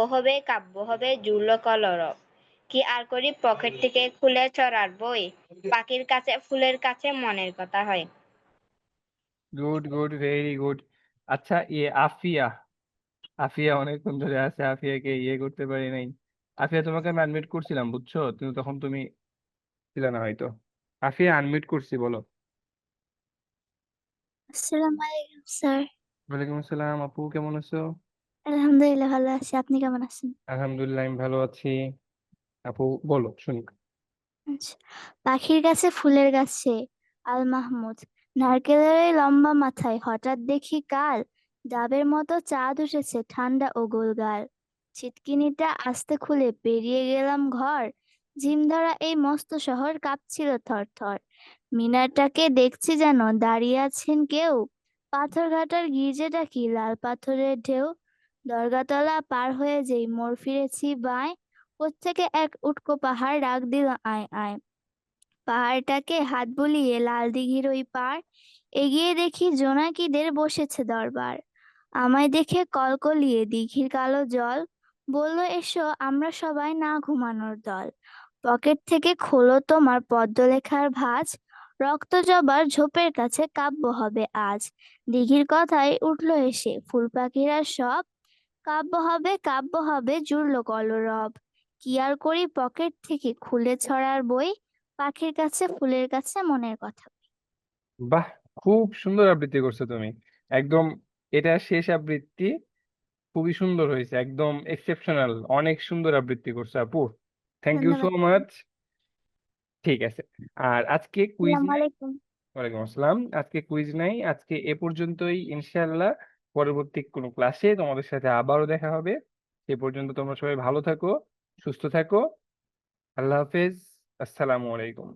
হবে জুড়লো কলরব। কি আর করি পকেট থেকে খুলে চড়ার বই, পাখির কাছে ফুলের কাছে মনের কথা হয়। Good good, very good. আচ্ছা, আফিয়া। আফিয়া অনেকক্ষণ ধরে আছে, আফিয়াকে করতে পারি নাই। আফিয়া, তোমাকে আমি আনমিউট করছিলাম বুঝছো, তখন তুমি ছিল না হয়তো। আফিয়া, আনমিউট করছি, বলো। আসসালামু আলাইকুম স্যার। ওয়ালাইকুম আসসালাম আপু, কেমন আছো? আলহামদুলিল্লাহ ভালো আছি, আপনি কেমন আছেন? আলহামদুলিল্লাহ, আমি ভালো আছি। আপু বলো, শুনি। আচ্ছা। পাখির কাছে ফুলের গাছে আল মাহমুদ, নারকেলের এই লম্বা মাথায় হঠাৎ দেখি কাল, ডাবের মতো চাঁদ উঠেছে ঠান্ডা ও গোলগাল। ছিটকিনিটা আস্তে খুলে পেরিয়ে গেলাম ঘর, ঝিম ধরা এই মস্ত শহর কাঁপছিল থরথর। মিনারটাকে দেখছি যেন দাঁড়িয়ে আছেন কেউ, পাথর ঘাটার গির্জেটা কি লাল পাথরের ঢেউ, দরগাতলা পার হয়ে যেই মোড় ফিরেছি বাঁয়, কোত্থেকে এক উটকো পাহাড় ডাক দিল আয় আয়। পাহাড়টাকে হাত বুলিয়ে লাল দিঘির ওই পার এগিয়ে দেখি জোনাকিদের বসেছে দরবার। আমায় দেখে কলকলিয়ে দিঘির কালো জল, বলল এসো আমরা সবাই না ঘুমানোর দল। পকেট থেকে খোলো তোমার পদ্ম লেখার ভাঁজ, রক্ত জবার ঝোপের কাছে কাব্য হবে আজ। দিঘির কথায় উঠলো এসে ফুল পাখিরা সব, কাব্য হবে জুড়লো কলরব। কি আর করি পকেট থেকে খুলে ছড়ার বই, পাখির কাছে ফুলের কাছে মনের কথা। বাহ, খুব সুন্দর আবৃত্তি করছো তুমি। একদম, এটা শেষ আবৃত্তি, খুবই সুন্দর হয়েছে, একদম এক্সেপশনাল। অনেক সুন্দর আবৃত্তি করছো আপু, থ্যাংক ইউ সো ধন্যবাদ। মাচ। ঠিক আছে, আর আজকে কুইজ আসসালামু নাই। আলাইকুম। ওয়ালাইকুম আসসালাম। আজকে কুইজ নাই, আজকে এ পর্যন্তই। ইনশাআল্লাহ পরবর্তী কোনো ক্লাসে তোমাদের সাথে আবারও দেখা হবে। সে পর্যন্ত তোমরা সবাই ভালো থাকো, সুস্থ থাকো। আল্লাহ হাফেজ, আসসালামু আলাইকুম।